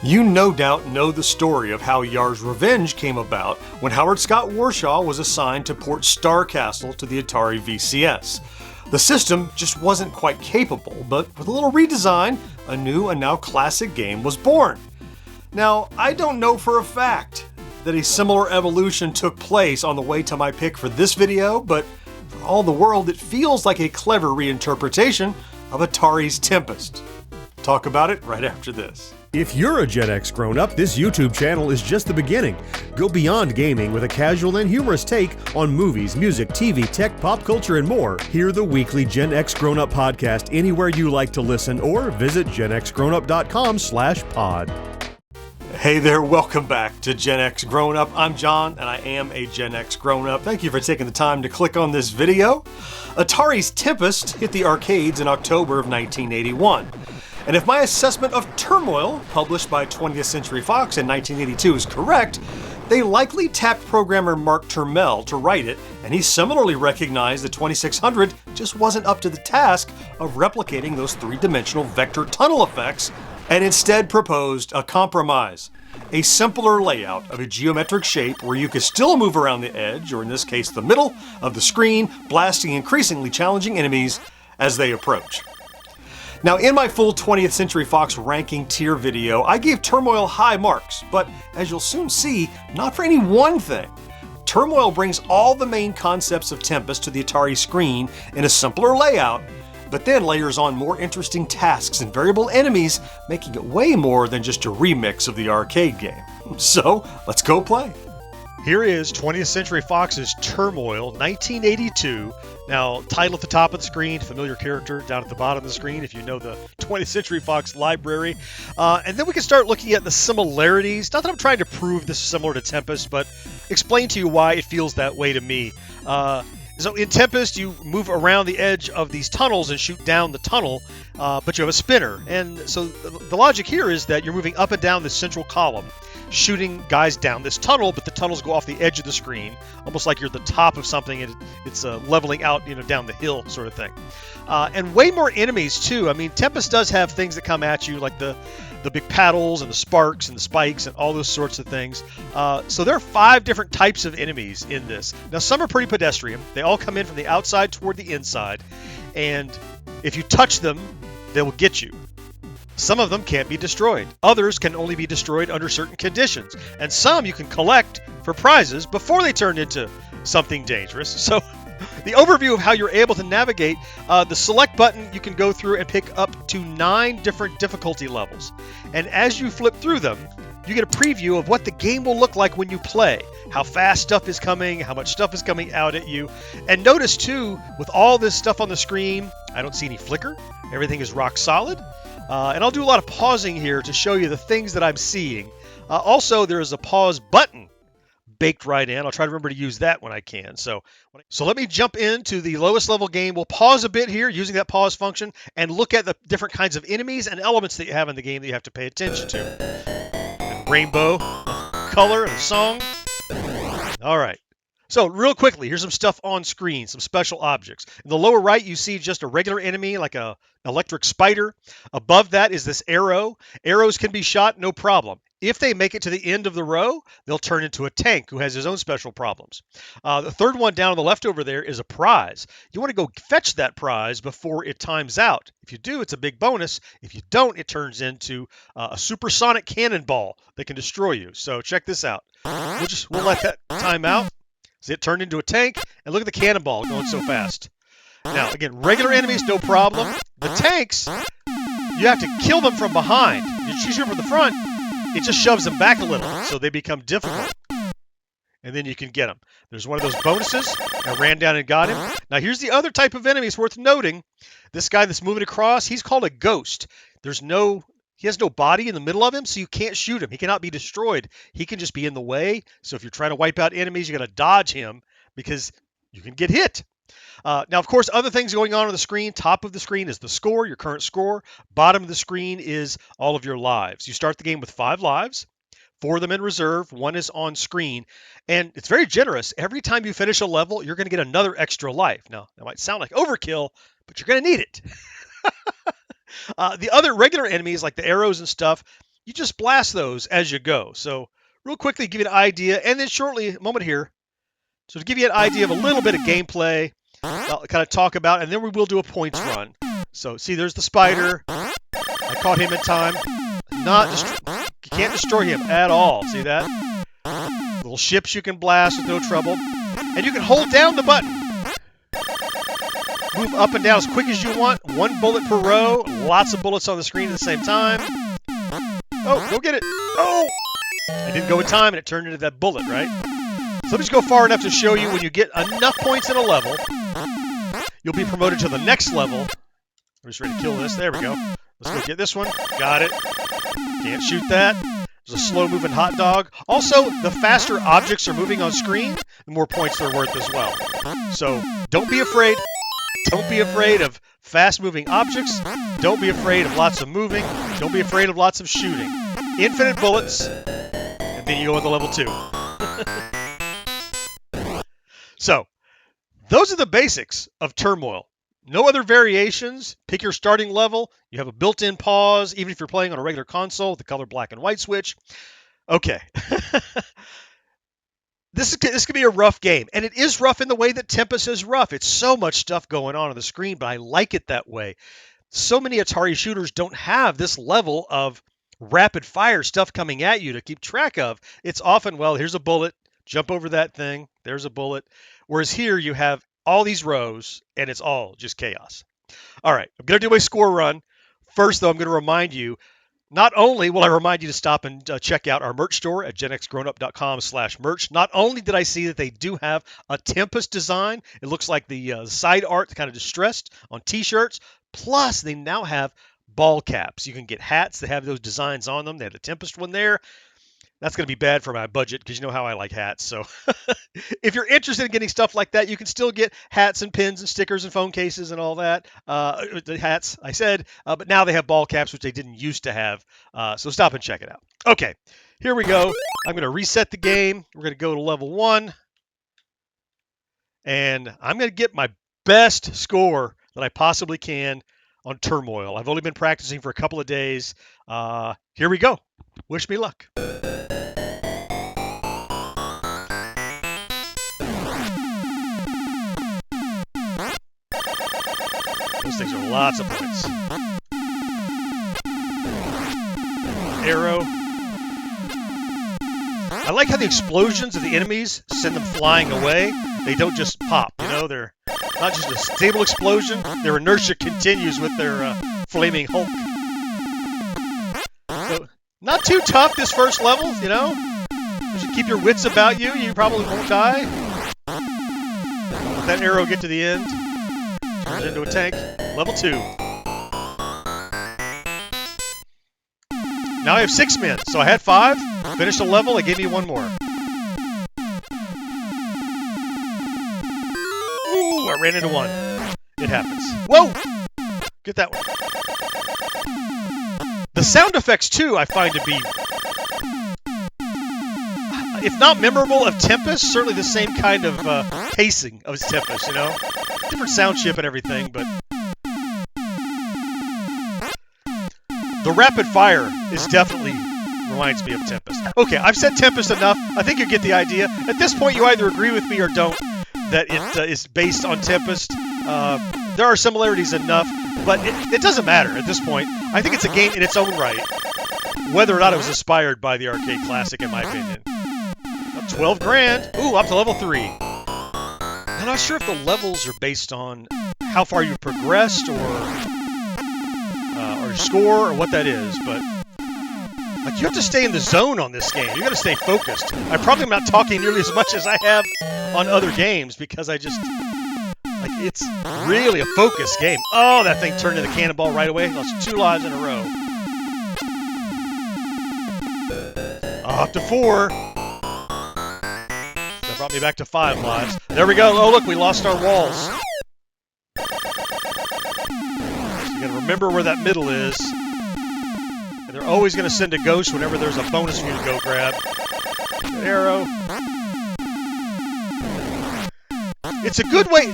You no doubt know the story of how Yars Revenge came about when Howard Scott Warshaw was assigned to port Star Castle to the Atari VCS. The system just wasn't quite capable, but with a little redesign, a new and now classic game was born. Now, I don't know for a fact that a similar evolution took place on the way to my pick for this video, but for all the world, it feels like a clever reinterpretation of Atari's Tempest. Talk about it right after this. If you're a Gen X grown-up, this YouTube channel is just the beginning. Go beyond gaming with a casual and humorous take on movies, music, TV, tech, pop culture, and more. Hear the weekly Gen X Grown Up podcast anywhere you like to listen, or visit genxgrownup.com/pod. Hey there, welcome back to Gen X Grown Up. I'm John, and I am a Gen X Grown Up. Thank you for taking the time to click on this video. Atari's Tempest hit the arcades in October of 1981. And if my assessment of Turmoil, published by 20th Century Fox in 1982, is correct, they likely tapped programmer Mark Turmoil to write it, and he similarly recognized that 2600 just wasn't up to the task of replicating those three-dimensional vector tunnel effects, and instead proposed a compromise. A simpler layout of a geometric shape where you could still move around the edge, or in this case the middle, of the screen, blasting increasingly challenging enemies as they approach. Now, in my full 20th Century Fox ranking tier video, I gave Turmoil high marks, but as you'll soon see, not for any one thing. Turmoil brings all the main concepts of Tempest to the Atari screen in a simpler layout, but then layers on more interesting tasks and variable enemies, making it way more than just a remix of the arcade game. So, let's go play. Here is 20th Century Fox's Turmoil, 1982. Now, title at the top of the screen, familiar character down at the bottom of the screen if you know the 20th Century Fox library. And then we can start looking at the similarities. Not that I'm trying to prove this is similar to Tempest, but explain to you why it feels that way to me. So in Tempest, you move around the edge of these tunnels and shoot down the tunnel, but you have a spinner. And so the logic here is that you're moving up and down this central column, shooting guys down this tunnel, but the tunnels go off the edge of the screen, almost like you're at the top of something and it's leveling out, down the hill sort of thing. And way more enemies too. I mean, Tempest does have things that come at you, like the big paddles and the sparks and the spikes and all those sorts of things. So there are 5 different types of enemies in this. Now, some are pretty pedestrian. They all come in from the outside toward the inside, and if you touch them, they will get you. Some of them can't be destroyed. Others can only be destroyed under certain conditions. And some you can collect for prizes before they turn into something dangerous. So the overview of how you're able to navigate, the select button, you can go through and pick up to 9 different difficulty levels. And as you flip through them, you get a preview of what the game will look like when you play. How fast stuff is coming, how much stuff is coming out at you. And notice too, with all this stuff on the screen, I don't see any flicker. Everything is rock solid. And I'll do a lot of pausing here to show you the things that I'm seeing. Also, there is a pause button baked right in. I'll try to remember to use that when I can. So let me jump into the lowest level game. We'll pause a bit here using that pause function and look at the different kinds of enemies and elements that you have in the game that you have to pay attention to. And rainbow, color, and song. All right. So real quickly, here's some stuff on screen, some special objects. In the lower right, you see just a regular enemy like a electric spider. Above that is this arrow. Arrows can be shot, no problem. If they make it to the end of the row, they'll turn into a tank who has his own special problems. The third one down on the left over there is a prize. You want to go fetch that prize before it times out. If you do, it's a big bonus. If you don't, it turns into a supersonic cannonball that can destroy you. So check this out. We'll let that time out. See it turned into a tank, and look at the cannonball going so fast. Now, again, regular enemies, no problem. The tanks, you have to kill them from behind. You shoot them from the front, it just shoves them back a little, so they become difficult. And then you can get them. There's one of those bonuses. I ran down and got him. Now, here's the other type of enemy. It's worth noting. This guy that's moving across, he's called a ghost. He has no body in the middle of him, so you can't shoot him. He cannot be destroyed. He can just be in the way. So if you're trying to wipe out enemies, you're going to dodge him because you can get hit. Now, of course, other things going on the screen. Top of the screen is the score, your current score. Bottom of the screen is all of your lives. You start the game with 5 lives, 4 of them in reserve, 1 is on screen. And it's very generous. Every time you finish a level, you're going to get another extra life. Now, that might sound like overkill, but you're going to need it. The other regular enemies, like the arrows and stuff, you just blast those as you go. So real quickly, give you an idea, and then shortly, a moment here, so to give you an idea of a little bit of gameplay, I'll kind of talk about, and then we will do a points run. So see, there's the spider. I caught him in time. You can't destroy him at all. See that? Little ships you can blast with no trouble. And you can hold down the button. Move up and down as quick as you want. 1 bullet per row. Lots of bullets on the screen at the same time. Oh, go get it. Oh! I didn't go in time and it turned into that bullet, right? So let me just go far enough to show you when you get enough points in a level, you'll be promoted to the next level. I'm just ready to kill this. There we go. Let's go get this one. Got it. Can't shoot that. There's a slow-moving hot dog. Also, the faster objects are moving on screen, the more points they're worth as well. So don't be afraid. Don't be afraid of fast-moving objects. Don't be afraid of lots of moving. Don't be afraid of lots of shooting. Infinite bullets, and then you go into level 2. So, those are the basics of Turmoil. No other variations. Pick your starting level. You have a built-in pause, even if you're playing on a regular console, the color black and white switch. Okay. This could be a rough game, and it is rough in the way that Tempest is rough. It's so much stuff going on the screen, but I like it that way. So many Atari shooters don't have this level of rapid-fire stuff coming at you to keep track of. It's often, well, here's a bullet, jump over that thing, there's a bullet. Whereas here you have all these rows, and it's all just chaos. All right, I'm going to do my score run. First, though, I'm going to remind you, not only will I remind you to stop and check out our merch store at GenXGrownUp.com/merch. Not only did I see that they do have a Tempest design, it looks like the side art kind of distressed on T-shirts, plus they now have ball caps. You can get hats that have those designs on them. They have the Tempest one there. That's going to be bad for my budget because you know how I like hats. So if you're interested in getting stuff like that, you can still get hats and pins and stickers and phone cases and all that. The hats, I said, but now they have ball caps, which they didn't used to have. So stop and check it out. Okay, here we go. I'm going to reset the game. We're going to go to level 1. And I'm going to get my best score that I possibly can on Turmoil. I've only been practicing for a couple of days. Here we go. Wish me luck. Those things are lots of points. Arrow. I like how the explosions of the enemies send them flying away. They don't just pop, you know, they're not just a stable explosion, their inertia continues with their flaming Hulk. So, not too tough this first level, you know. You should keep your wits about you, you probably won't die. Let that arrow get to the end. Turns into a tank. Level 2. Now I have 6 men, so I had 5. Finished a level, it gave me 1 more. Ooh, I ran into 1. It happens. Whoa! Get that one. The sound effects, too, I find to be, if not memorable of Tempest, certainly the same kind of pacing of Tempest, you know? Different sound chip and everything, but the rapid fire is definitely reminds me of Tempest. Okay, I've said Tempest enough. I think you get the idea. At this point, you either agree with me or don't that it is based on Tempest. There are similarities enough, but it doesn't matter at this point. I think it's a game in its own right, whether or not it was inspired by the arcade classic, in my opinion. 12 grand. Ooh, up to level 3. I'm not sure if the levels are based on how far you've progressed or score or what that is, but like you have to stay in the zone on this game. You got to stay focused. I probably am not talking nearly as much as I have on other games because I just like it's really a focused game. Oh, that thing turned into cannonball right away. Lost 2 lives in a row. Up to 4. That brought me back to 5 lives. There we go. Oh, look, we lost our walls. You gotta remember where that middle is. And they're always gonna send a ghost whenever there's a bonus for you to go grab. Good arrow. It's a good way.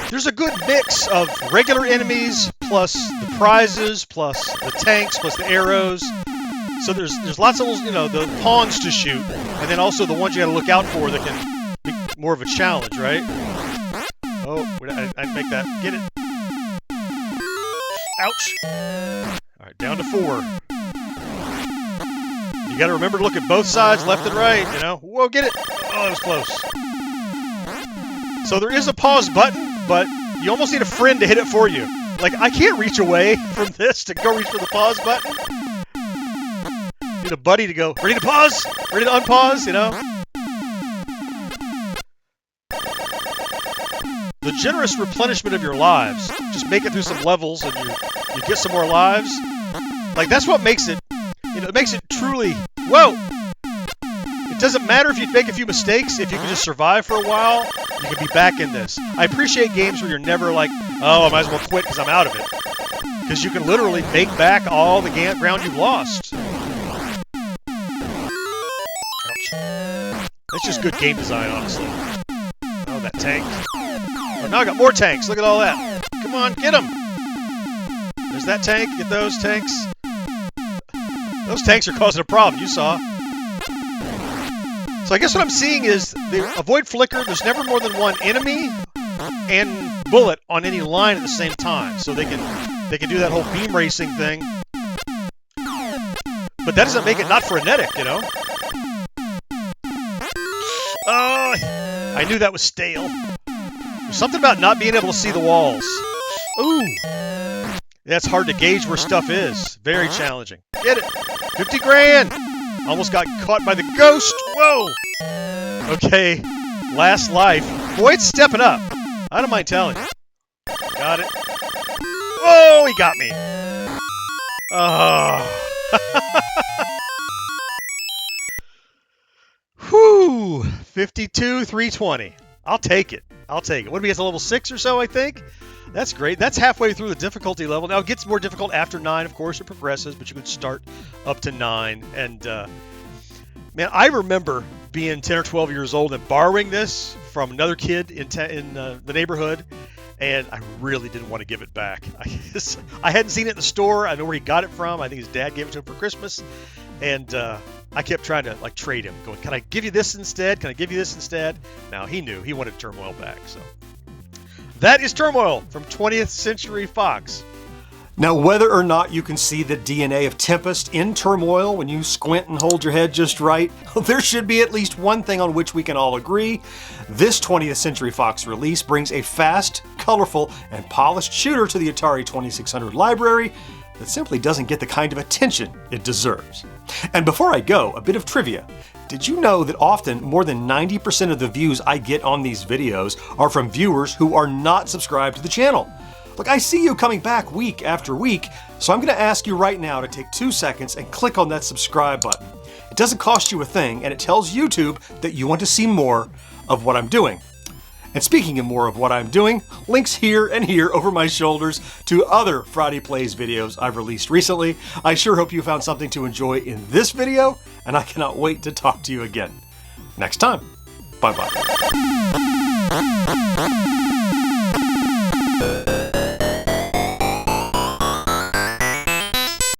There's a good mix of regular enemies plus the prizes plus the tanks plus the arrows. So there's lots of, the pawns to shoot, and then also the ones you got to look out for that can be more of a challenge, right? Oh, I'd make that. Get it. Ouch. All right, down to 4. You got to remember to look at both sides, left and right, Whoa, get it. Oh, that was close. So there is a pause button, but you almost need a friend to hit it for you. Like, I can't reach away from this to go reach for the pause button. Need a buddy to go, ready to pause? Ready to unpause, The generous replenishment of your lives. Just make it through some levels and you get some more lives. Like, that's what makes it, it makes it truly, whoa! It doesn't matter if you make a few mistakes. If you can just survive for a while, you can be back in this. I appreciate games where you're never like, oh, I might as well quit because I'm out of it. Because you can literally make back all the ground you've lost. Ouch. That's just good game design, honestly. Oh, that tank. Oh, now I got more tanks. Look at all that. Come on, get them. There's that tank. Get those tanks. Those tanks are causing a problem. You saw. So I guess what I'm seeing is they avoid flicker. There's never more than one enemy and bullet on any line at the same time. So they can do that whole beam racing thing. But that doesn't make it not frenetic, Oh, I knew that was stale. There's something about not being able to see the walls. Ooh. That's hard to gauge where stuff is. Very challenging. Get it. 50 grand. Almost got caught by the ghost. Whoa. Okay. Last life. Boy, it's stepping up. I don't mind telling you. Got it. Whoa, he got me. Oh. Whew. 52, 320. I'll take it. What do we get to level 6 or so, I think? That's great. That's halfway through the difficulty level. Now, it gets more difficult after 9, of course. It progresses, but you can start up to 9. And, man, I remember being 10 or 12 years old and borrowing this from another kid in the neighborhood, and I really didn't want to give it back. I hadn't seen it in the store. I know where he got it from. I think his dad gave it to him for Christmas. And I kept trying to, trade him, going, can I give you this instead? Can I give you this instead? Now, he knew. He wanted Turmoil back, so. That is Turmoil from 20th Century Fox. Now, whether or not you can see the DNA of Tempest in Turmoil when you squint and hold your head just right, there should be at least one thing on which we can all agree. This 20th Century Fox release brings a fast, colorful, and polished shooter to the Atari 2600 library that simply doesn't get the kind of attention it deserves. And before I go, a bit of trivia. Did you know that often more than 90% of the views I get on these videos are from viewers who are not subscribed to the channel? Look, I see you coming back week after week, so I'm going to ask you right now to take 2 seconds and click on that subscribe button. It doesn't cost you a thing, and it tells YouTube that you want to see more of what I'm doing. And speaking of more of what I'm doing, links here and here over my shoulders to other Friday Plays videos I've released recently. I sure hope you found something to enjoy in this video, and I cannot wait to talk to you again next time. Bye-bye.